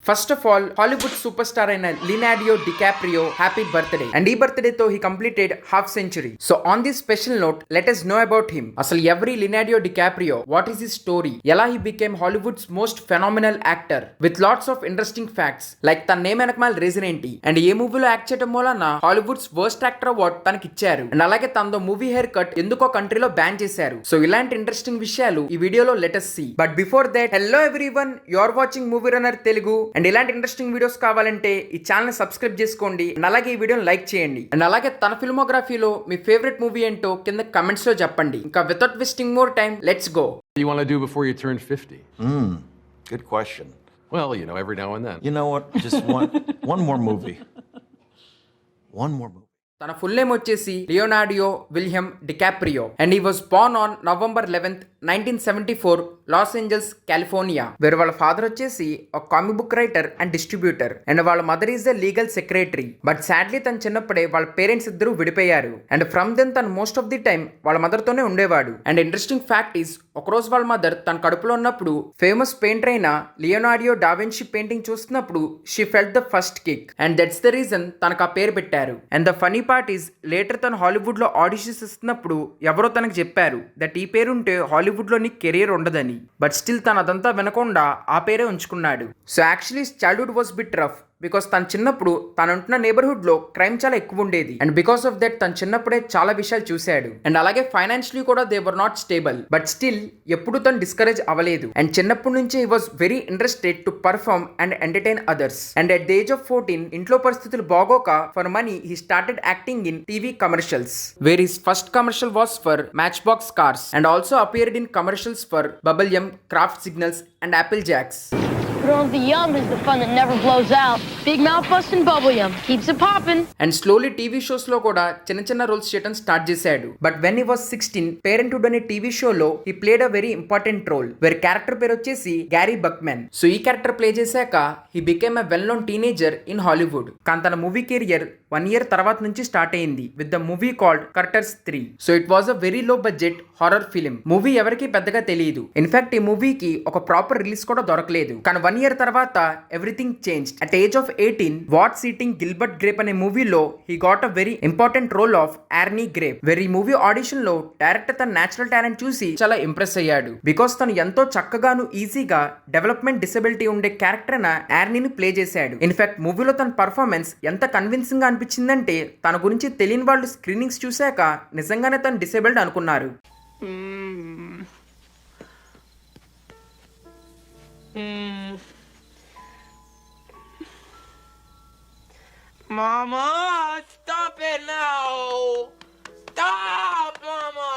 First of all Hollywood superstar అయిన Leonardo DiCaprio happy birthday. And ఈ birthday తో he completed half century. So on this special note let us know about him. అసలు ఎవరి Leonardo DiCaprio, what is his story, ఎలా he became Hollywood's most phenomenal actor with lots of interesting facts like తన name వెనకమాల reason ఏంటి, and ఏ మూవీలో act చేయడం వలన హాలీవుడ్స్ వర్స్ట్ యాక్టర్ అవార్డ్ తనకి ఇచ్చారు, అండ్ అలాగే తనతో మూవీ హెయిర్ కట్ ఎందుకో కంట్రీలో బ్యాన్ చేశారు. సో ఇలాంటి ఇంట్రెస్టింగ్ విషయాలు ఈ వీడియోలో let's see. But before that, hello everyone, you are watching movie runner Telugu. And ఇలాంటి ఇంట్రెస్టింగ్ వీడియోస్ కావాలంటే ఈ ఛానల్ సబ్స్క్రైబ్ చేసుకోండి, అండ్ అలాగే ఈ వీడియోని లైక్ చేయండి. అండ్ అలాగే తన ఫిల్మోగ్రఫీలో మీ ఫేవరెట్ మూవీ ఏంటో కింద కమెంట్స్ లో చెప్పండి. ఇంకా without wasting more time, let's go. What do you want to do before you turn 50? Good question. Well, every now and then. You know what? Just one more movie. One more movie. తన full name వచ్చేసి Leonardo William DiCaprio, and he was born on November 11th, 1974, Los Angeles, California. వేరే వాళ్ళ father వచ్చేసి ఒక comic book writer and distributor, and వాళ్ళ mother is a legal secretary. But sadly తన చిన్నప్పుడే వాళ్ళ పేరెంట్స్ ఇద్దరు విడిపోయారు, అండ్ ఫ్రమ్ దెన్ తను మోస్ట్ ఆఫ్ ది టైం వాళ్ళ మదర్ తోనే ఉండేవాడు. అండ్ ఇంట్రెస్టింగ్ ఫ్యాక్ట్ ఈస్, ఒకరోజు వాళ్ళ మదర్ తన కడుపులో ఉన్నప్పుడు ఫేమస్ పెయింటర్ అయిన లియోనార్డో డావిన్సీ పెయింటింగ్ చూస్తున్నప్పుడు she felt the first kick, and that's the reason తనకు ఆ పేరు పెట్టారు. And the funny part is, later తను హాలీవుడ్ లో ఆడిషన్స్ ఇస్తున్నప్పుడు ఎవరో తనకు చెప్పారు దట్ ఈ పేరు ఉంటే హాలీవుడ్ లో నీకు కెరీర్ ఉండదని. బట్ స్టిల్ తను అదంతా వినకుండా ఆ పేరే ఉంచుకున్నాడు. So actually childhood was bit rough because తన చిన్నప్పుడు తను ఉంటున్న నేబర్హుడ్ లో క్రైమ్ చాలా ఎక్కువ ఉండేది, అండ్ బికాస్ ఆఫ్ దట్ తను చిన్నప్పుడే చాలా విషయాలు చూశాడు. అండ్ అలాగే ఫైనాన్షియలీ కూడా they were not stable, but still ఎప్పుడు తను డిస్కరేజ్ అవ్వలేదు. అండ్ చిన్నప్పటి నుంచే he was very interested to perform and entertain others. And at the age of 14, ఇంట్లో పరిస్థితులు బాగోక for money he started acting in TV commercials, where his first commercial was for matchbox cars, and also appeared in commercials for Bubble Yum, Kraft signals and Apple Jacks. Growing the yum is the fun that never blows out. Big mouth bustin' bubble yum keeps it poppin'. And slowly TV shows లో కూడా చిన్న చిన్న roles చేయడం start చేశాడు. But when he was 16, Parenthood అనే TV షోలో he played a very important role, where character పేరు వచ్చేసి గ్యారీ బక్మెన్. సో ఈ క్యారెక్టర్ ప్లే చేశాక he became a well known teenager in Hollywood. కానీ తన మూవీ కెరియర్ 1 year తర్వాత నుంచి స్టార్ట్ అయింది with the movie called Critters 3. So it was a very low budget horror film. Movie ఎవరికి పెద్దగా తెలియదు. ఇన్ఫాక్ట్ ఈ మూవీకి ఒక ప్రాపర్ రిలీజ్ కూడా దొరకలేదు. కానీ 1 year తర్వాత everything change. At age of 18, what's eating Gilbert Grape అనే మూవీలో he got a very important role of Arnie Grape. Very movie audition లో డైరెక్టర్ తన నేచురల్ టాలెంట్ చూసి చాలా ఇంప్రెస్ అయ్యాడు, బికాస్ తను ఎంతో చక్కగాను ఈజీగా డెవలప్మెంట్ డిసబిలిటీ ఉండే క్యారెక్టర్ అయిన ఆర్నీని ప్లే చేశాడు. ఇన్ఫాక్ట్ మూవీలో తన పర్ఫార్మెన్స్ ఎంత కన్విన్సింగ్ గా అనిపించిందంటే తన గురించి తెలియని వాళ్ళు స్క్రీనింగ్స్ చూశాక నిజంగానే తను డిసేబుల్డ్ అనుకున్నారు. Mama, stop it now! Stop, Mama!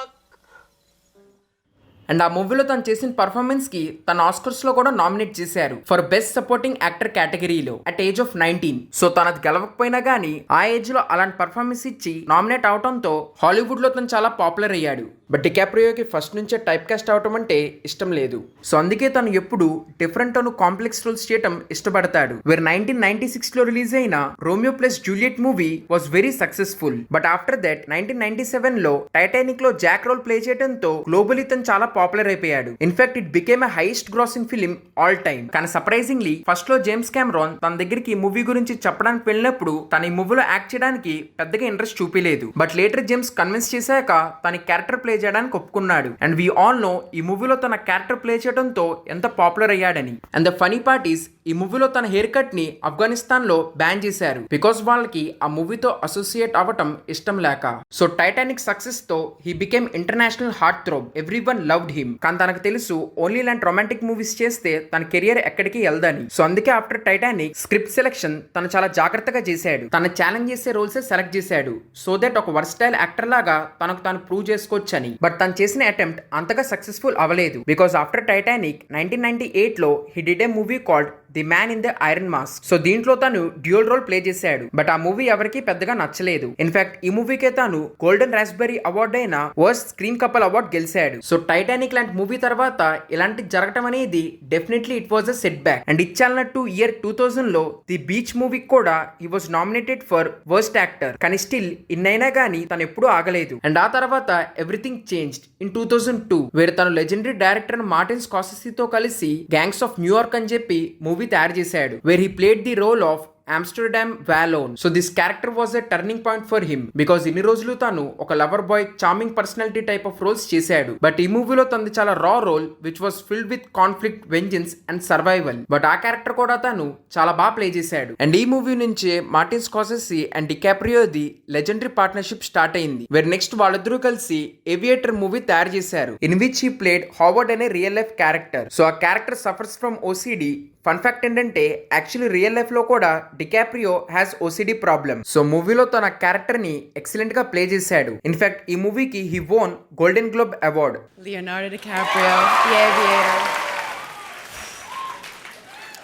And ఆ మూవీలో తను చేసిన పర్ఫార్మెన్స్ కి తన ఆస్కర్స్ లో కూడా నామినేట్ చేశారు ఫర్ బెస్ట్ సపోర్టింగ్ యాక్టర్ కేటగిరీలో అట్ ఏజ్ ఆఫ్ 19. సో తనది గెలవకపోయినా గానీ ఆ ఏజ్ లో అలాంటి పర్ఫార్మెన్స్ ఇచ్చి నామినేట్ అవడంతో హాలీవుడ్ లో తను చాలా పాపులర్ అయ్యాడు. బట్ డికాప్రియోకి ఫస్ట్ నుంచే టైప్ కాస్ట్ అవటం అంటే ఇష్టం లేదు. సో అందుకే తను ఎప్పుడు డిఫరెంట్ అను కాంప్లెక్స్ రోల్స్ చేయటం ఇష్టపడతాడు. వేర్ 1996 లో రిలీజ్ అయిన Romeo plus Juliet movie was very successful. But after that 1997 లో టైటానిక్ లో జాక్ రోల్ ప్లే చేయడంతో గ్లోబలీ తను చాలా పాపులర్ అయిపోయాడు. In fact it became a highest grossing film all time. కానీ సర్ప్రైజింగ్లీ ఫస్ట్ లో జేమ్స్ కెమెరాన్ తన దగ్గరికి ఈ మూవీ గురించి చెప్పడానికి వెళ్ళినప్పుడు తన ఈ మూవీలో యాక్ట్ చేయడానికి పెద్దగా ఇంట్రెస్ట్ చూపించలేదు. బట్ లేటర్ జేమ్స్ కన్విన్స్ చేశాక తన క్యారెక్టర్ ప్లే చేయడానికి ఒప్పుకున్నాడు. అండ్ వీ ఆల్ నో ఈ మూవీలో తన క్యారెక్టర్ ప్లే చేయడంతో ఎంత పాపులర్ అయ్యాడని. And the funny part is, ఈ మూవీలో తన హెయిర్ కట్ ని ఆఫ్ఘనిస్తాన్ లో బ్యాన్ చేశారు బికాస్ వాళ్ళకి ఆ మూవీతో అసోసియేట్ అవ్వటం ఇష్టం లేక. సో టైటానిక్ సక్సెస్ తో he became international heart throb. Every one loved him. కానీ తనకు తెలుసు ఓన్లీ ఇలాంటి రొమాంటిక్ మూవీస్ చేస్తే తన కెరియర్ ఎక్కడికి వెళ్దని. సో అందుకే ఆఫ్టర్ టైటానిక్ స్క్రిప్ట్ సెలెక్షన్ తను చాలా జాగ్రత్తగా చేశాడు. తన ఛాలెంజ్ చేసే రోల్స్ సెలెక్ట్ చేశాడు సో దట్ ఒక వర్స్టైల్ యాక్టర్ లాగా తనకు తాను ప్రూవ్ చేసుకోవచ్చని. బట్ తను చేసిన అటెంప్ట్ అంతగా సక్సెస్ఫుల్ అవ్వలేదు బికాస్ ఆఫ్టర్ టైటానిక్ 1998 లో he did a movie called the man in the iron mask. So దీంట్లో తను డ్యూయల్ రోల్ ప్లే చేశాడు. బట్ ఆ మూవీ ఎవరికి పెద్దగా నచ్చలేదు. ఇన్ఫాక్ట్ ఈ మూవీకే తాను గోల్డెన్ రాస్బెర్రీ అవార్డ్ అయిన వర్స్ట్ స్క్రీన్ కపుల్ అవార్డ్ గెలిచాడు. సో టైటానిక్ లాంటి మూవీ తర్వాత ఇలాంటి జరగటం అనేది definitely it was a setback. And ఇచ్చాలన్నట్టు ఇయర్ 2000 లో ది బీచ్ మూవీ కూడా he was nominated for worst actor. కానీ స్టిల్ ఇన్నైనా గానీ తను ఎప్పుడూ ఆగలేదు. అండ్ ఆ తర్వాత ఎవ్రీథింగ్ చేంజ్డ్ ఇన్ 2002, వేర్ తను లెజెండరీ డైరెక్టర్ మార్టిన్ స్కార్సెసీతో కలిసి గ్యాంగ్స్ ఆఫ్ న్యూయార్క్ అని చెప్పి మూవీ మూవీ తయారు చేశాడు, where he played the role of Amsterdam Valone. So this character was a turning point for him because ఇన్ని రోజులు తాను ఒక lover boy charming personality type of roles చేశాడు. బట్ ఈ మూవీలో తనది చాలా raw role which was filled with conflict, vengeance and survival. But ఆ క్యారెక్టర్ కూడా తను చాలా బాగా ప్లే చేశాడు. అండ్ ఈ మూవీ నుంచే మార్టిన్ స్కార్సెసీ అండ్ డికాప్రియోది లెజెండరీ పార్ట్నర్షిప్ స్టార్ట్ అయింది, వేర్ నెక్స్ట్ వాళ్ళిద్దరూ కలిసి ఏవియేటర్ మూవీ తయారు చేశారు, in which he played Howard అనే రియల్ లైఫ్ క్యారెక్టర్. సో ఆ character suffers from OCD. Fun fact ఏంటంటే యాక్చువల్లీ రియల్ లైఫ్ లో కూడా DiCaprio has OCD problem. So మూవీలో తన క్యారెక్టర్ ని ఎక్సలెంట్ గా ప్లే చేశాడు. ఇన్ఫాక్ట్ ఈ మూవీకి he వోన్ golden globe award. Leonardo DiCaprio, The Aviator.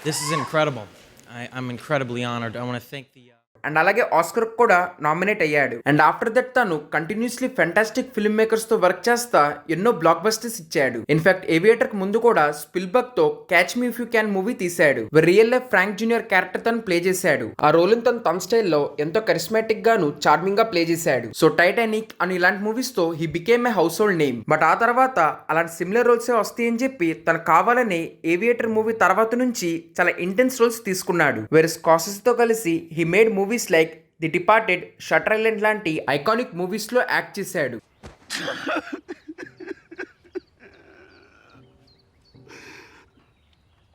This is incredible. I'm incredibly honored. I want to thank the and అలాగే ఆస్కర్ కూడా నామినేట్ అయ్యాడు. అండ్ ఆఫ్టర్ దట్ తను కంటిన్యూస్లీ ఫెంటాస్టిక్ ఫిల్మ్ మేకర్స్ తో work చేస్తా ఎన్నో blockbusters ఇచ్చాడు. In fact Aviator కు ముందు కూడా స్పిల్బర్గ్ తో catch me if you can movie తీశాడు, real life Frank junior character తను ప్లే చేశాడు. ఆ రోల్ తన స్టైల్లో ఎంతో కరిస్మాటిక్ గాను చార్మింగ్ గా ప్లే చేశాడు. సో టైటానిక్ అని ఇలాంటి మూవీస్ తో he became a house hold name. But ఆ తర్వాత అలాంటి సిమిలర్ రోల్సే వస్తాయని చెప్పి తను కావాలని ఏవియేటర్ మూవీ తర్వాత నుంచి చాలా ఇంటెన్స్ రోల్స్ తీసుకున్నాడు, వేరే స్కార్సెసీ తో కలిసి he made movies like the departed, shutter island లాంటి ఐకానిక్ మూవీస్ లో యాక్ట్ చేశాడు.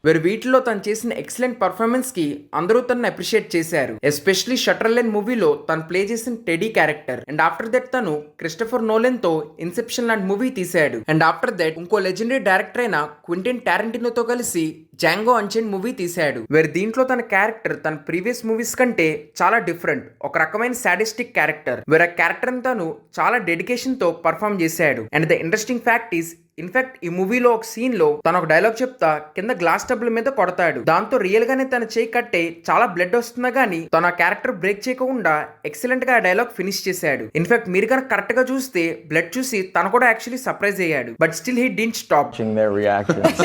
వేరు వీటిలో తను చేసిన ఎక్సలెంట్ పర్ఫార్మెన్స్ కి అందరూ తనని అప్రిషియేట్ చేశారు. ఎస్పెషలీ షట్టర్ ఐలాండ్ మూవీలో తను ప్లే చేసిన teddy character. And after that తను క్రిస్టఫర్ నోలెన్ తో ఇన్సెప్షన్ లాంటి మూవీ తీశాడు. అండ్ ఆఫ్టర్ దట్ ఇంకో లెజెండరీ డైరెక్టర్ అయిన క్వింటిన్ టారెంటినోతో కలిసి జాంగో అన్చైన్డ్ మూవీ తీశాడు, వేర్ దీంట్లో తన క్యారెక్టర్ తన ప్రీవియస్ మూవీస్ కంటే చాలా డిఫరెంట్, ఒక రకమైన సాడిస్టిక్ క్యారెక్టర్. వేరే క్యారెక్టర్ తను చాలా డెడికేషన్ తో పర్ఫామ్ చేశాడు. And the interesting fact is in fact ఈ మూవీలో ఒక సీన్ లో తను ఒక డైలాగ్ చెప్తా కింద గ్లాస్ టబ్ల మీద కొడతాడు. దాంతో రియల్ గానే తన చేయి కట్టే చాలా బ్లడ్ వస్తున్నా గానీ తన క్యారెక్టర్ బ్రేక్ చేయకుండా ఎక్సలెంట్ గా ఆ డైలాగ్ ఫినిష్ చేశాడు. ఇన్ఫాక్ట్ మీరు కనుక కరెక్ట్ గా చూస్తే బ్లడ్ చూసి తను కూడా యాక్చువల్లీ సర్ప్రైజ్ అయ్యాడు. But still he didn't stop. Their reactions.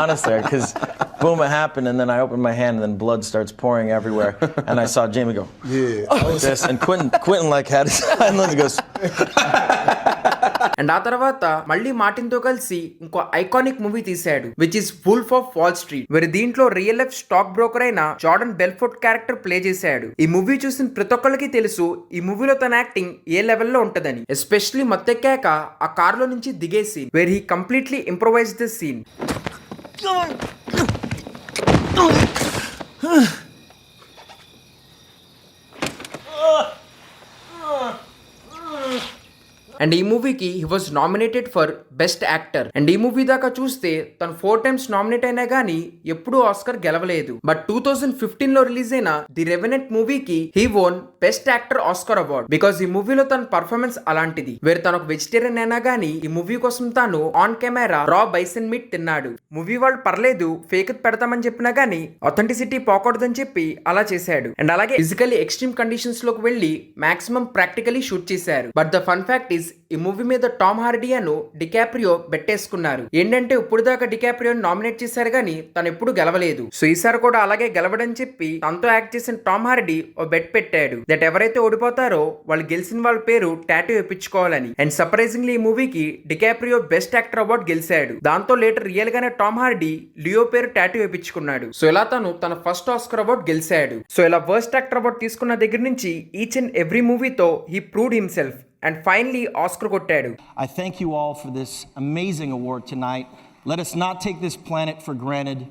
Honestly, because boom, it happened, and then I opened my hand, and then blood starts pouring everywhere, and I saw Jamie go, yeah, this, and Quentin like had his hand, and he goes. And ఆ తర్వాత మళ్ళీ Martin తో కలిసి ఇంకో iconic movie తీశాడు, which is wolf of Wall street. మరి దీంట్లో real life stock broker అయిన జార్డన్ బెల్ఫోర్ట్ క్యారెక్టర్ ప్లే చేశాడు. ఈ మూవీ చూసిన ప్రతి ఒక్కరికి తెలుసు ఈ మూవీలో తన యాక్టింగ్ ఏ లెవెల్లో ఉంటదని. ఎస్పెషల్లీ మత్తెక్కాక ఆ కార్ లో నుంచి దిగే scene, where he completely improvise this scene. And ఈ మూవీకి he was nominated for best actor. And ఈ మూవీ దాకా చూస్తే తను 4 times నామినేట్ అయినా గానీ ఎప్పుడూ ఆస్కర్ గెలవలేదు. బట్ 2015 లో రిలీజ్ అయిన ది రెవెనెంట్ మూవీకి he won best actor Oscar award, because ఈ మూవీలో తన పర్ఫార్మెన్స్ అలాంటిది. వేరే తను ఒక వెజిటేరియన్ అయినా గానీ ఈ మూవీ కోసం తాను ఆన్ కెమెరా రా బైసన్ మీట్ తిన్నాడు. మూవీ వాళ్ళు పర్లేదు ఫేక్ పెడతామని చెప్పినా గానీ అథెంటిసిటీ పోకూడదని చెప్పి అలా చేశాడు. అండ్ అలాగే ఫిజికలీ ఎక్స్ట్రీమ్ కండిషన్స్ లోకి వెళ్లి మాక్సిమం ప్రాక్టికలీ షూట్ చేశారు. But the fun fact is ఈ మూవీ మీద టామ్ హార్డీ అను డికాప్రియో బెట్టేసుకున్నారు. ఏంటంటే ఇప్పుడు దాకా డికాప్రియో నామినేట్ చేశారు గానీ తను ఎప్పుడు గెలవలేదు. సో ఈసారి కూడా అలాగే గెలవడని చెప్పి తనతో యాక్ట్ చేసిన టామ్ హార్డీ ఓ బెట్ పెట్టాడు దట్ ఎవరైతే ఓడిపోతారో వాళ్ళు గెలిచిన వాళ్ళ పేరు టాటూ వేయించుకోవాలని. అండ్ సర్ప్రైజింగ్లీ ఈ మూవీకి డికాప్రియో బెస్ట్ యాక్టర్ అవార్డ్ గెలిచాడు. దాంతో లేటర్ రియల్ గానే టామ్ హార్డీ లియో పేరు టాటూ వేయించుకున్నాడు. సో ఇలా తన ఫస్ట్ ఆస్కర్ అవార్డ్ గెలిచాడు. సో ఇలా వర్స్ట్ యాక్టర్ అవార్డ్ తీసుకున్న దగ్గర నుంచి ఈచ్ అండ్ ఎవ్రీ మూవీతో he proved himself. And finally, Oscar కొట్టాడు. I thank you all for this amazing award tonight. Let us not take this planet for granted.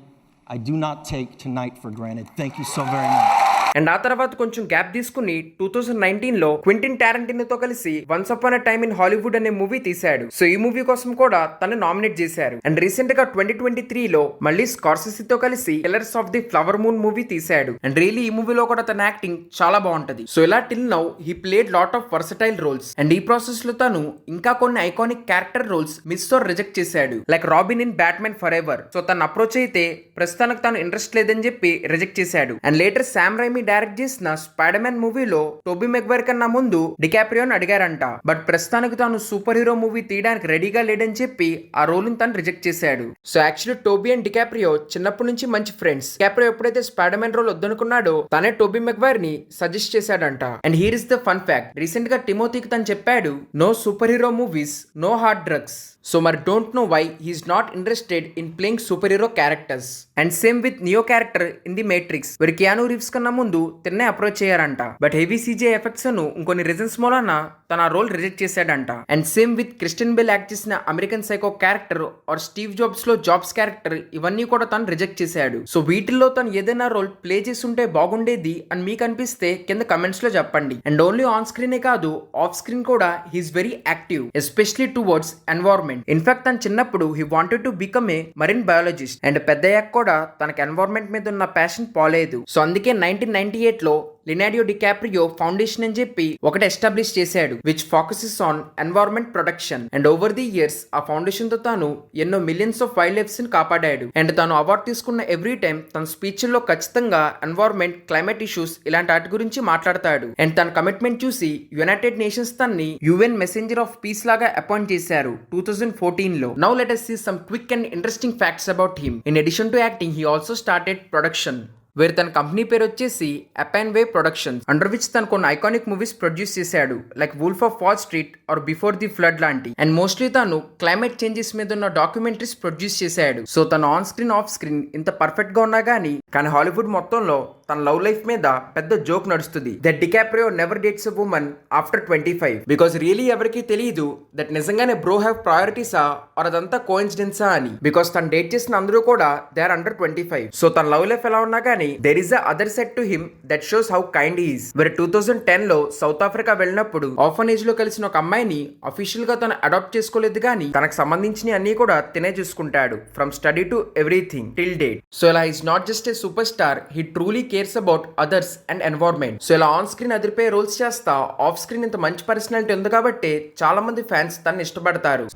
I do not take tonight for granted. Thank you so very much. And ఆ తర్వాత కొంచెం gap తీసుకుని 2019 లో Quentin టారెంటినోతో కలిసి once upon a time in Hollywood అనే movie తీశాడు. So ఈ movie కోసం కూడా తను నామినేట్ చేశారు. అండ్ రీసెంట్ గా 2023 లో మళ్ళీ స్కార్సెసీతో కలిసి Killers of the Flower Moon movie తీశాడు. అండ్ రియల్లీ ఈ మూవీలో కూడా తన యాక్టింగ్ చాలా బాగుంటది. సో ఇలా till now he played lot of versatile roles. And ఈ ప్రాసెస్ లో తను ఇంకా కొన్ని iconic character roles miss or reject చేశాడు, like Robin in Batman Forever so. సో తన అప్రోచ్ అయితే ప్రస్తుతానికి తను ఇంట్రెస్ట్ లేదని చెప్పి రిజెక్ట్ చేశాడు. And later Sam Raimi direct చేసిన స్పైడర్ మ్యాన్ మూవీలో టోబీ మెగ్వైర్ కన్నా ముందు డికాప్రియోని అడిగారంట. బట్ ప్రస్తుతానికి తాను సూపర్ హీరో మూవీ తీయడానికి రెడీగా లేడని చెప్పి ఆ రోల్ ని తను రిజెక్ట్ చేశాడు. So actually Toby and DiCaprio చిన్నప్పటి నుంచి మంచి ఫ్రెండ్స్. డికాప్రియో ఎప్పుడైతే స్పైడర్ మ్యాన్ రోల్ వద్దనుకున్నాడో తనే టోబీ మెగ్వైర్ ని సజెస్ట్ చేశాడంట. And here is the fun fact, recent గా టిమోథీకి తను చెప్పాడు, no super hero movies, no hard drugs. So మరి don't know why he's not interested in playing super hero characters. And same with Neo character in the Matrix, వీరు Keanu Reeves కన్నా ముందు తిన్నే approach చేయారంట. But heavy CG effects ను ఇంకొన్ని reasons మూలన తన role reject చేశాడంట. And same with Christian Bale act చేసిన American Psycho character or Steve Jobs లో జాబ్స్ క్యారెక్టర్, ఇవన్నీ కూడా తను రిజెక్ట్ చేశాడు. సో వీటిల్లో తను ఏదైనా రోల్ ప్లే చేసి ఉంటే బాగుండేది అని మీకు అనిపిస్తే కింద కమెంట్స్ లో చెప్పండి. అండ్ ఓన్లీ ఆన్ స్క్రీనే కాదు, ఆఫ్ స్క్రీన్ కూడా he is very active, especially towards environment. In fact తను చిన్నప్పుడు he wanted to become a marine biologist. And పెద్దయ్యాక కూడా తనకు ఎన్వైరన్మెంట్ మీద ఉన్న ప్యాషన్ పోలేదు. సో అందుకే 1998లో లినాడియో డికాప్రియో ఫౌండేషన్ అని చెప్పి ఒకటి ఎస్టాబ్లిష్ చేశాడు, which focuses on environment protection. And over the years ఆ ఫౌండేషన్ తో తాను ఎన్నో మిలియన్స్ ఆఫ్ వైల్డ్ లైఫ్స్ ని కాపాడాడు. అండ్ తాను అవార్డు తీసుకున్న ఎవ్రీ టైం తన స్పీచ్ లో ఖచ్చితంగా ఎన్వైరన్మెంట్, క్లైమేట్ ఇష్యూస్ ఇలాంటి వాటి గురించి మాట్లాడతాడు. అండ్ తన కమిట్మెంట్ చూసి యునైటెడ్ నేషన్స్ తన్ని యుఎన్ మెసెంజర్ ఆఫ్ పీస్ లాగా అపాయింట్ చేశారు 2014లో. Now let us see some quick and interesting facts about him. In addition to acting, he also started production, where తన కంపెనీ పేరు వచ్చేసి Appian Way Productions, under which తను కొన్ని iconic movies produce చేశాడు, like Wolf of Wall Street or Before the Flood లాంటి. And mostly తను climate changes మీద ఉన్న డాక్యుమెంటరీస్ ప్రొడ్యూస్ చేశాడు. సో తను ఆన్ స్క్రీన్, ఆఫ్ స్క్రీన్ ఇంత పర్ఫెక్ట్ గా ఉన్నా కానీ హాలీవుడ్ మొత్తంలో తన లవ్ లైఫ్ మీద పెద్ద జోక్ నడుస్తుంది. That DiCaprio never dates a woman after 25, because really ఎవరికి తెలియదు దట్ నిజంగానే బ్రో హ్యావ్ ప్రయారిటీసా ఆర్ అదంతా కోఇన్సిడెన్సా అని. బికాస్ తను డేట్ చేసిన అందరూ కూడా దే ఆర్ అండర్ 25. సో తన లవ్ లైఫ్ ఎలా ఉన్నా కానీ there is a other side to him that shows how kind he is. Where 2010లో సౌత్ ఆఫ్రికా వెళ్ళినప్పుడు ఆర్ఫనేజ్ లో కలిసిన ఒక అమ్మాయిని అఫీషియల్ గా తను అడాప్ట్ చేసుకోలేదు కానీ తనకు సంబంధించిన అన్ని కూడా తినే చూసుకుంటాడు, from study to everything till date. So ఇలా is not just a super star, he truly cares about others and environment. So ఇలా ఆన్ స్క్రీన్ అదిరిపోయే రోల్స్ చేస్తా ఆఫ్ స్క్రీన్ ఇంత మంచి పర్సనాలిటీ ఉంది కాబట్టి చాలా మంది ఫ్యాన్స్ తనని ఇష్టపడతారు.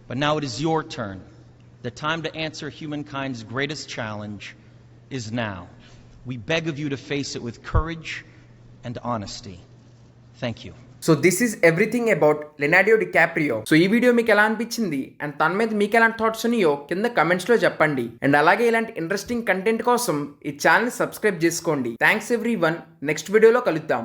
But now it is your turn. The time to answer humankind's greatest challenge is now. We beg of you to face it with courage and honesty. Thank you. So this is everything about Leonardo DiCaprio. So ఈ video మీకు ఎలా అనిపించింది and తన మీద మీకు ఎలాంటి thoughts ఉన్నాయో కింద కమెంట్స్ లో చెప్పండి. అండ్ అలాగే ఇలాంటి ఇంట్రెస్టింగ్ కంటెంట్ కోసం ఈ ఛానల్ సబ్స్క్రైబ్ చేసుకోండి. Thanks everyone. నెక్స్ట్ వీడియోలో కలుద్దాం.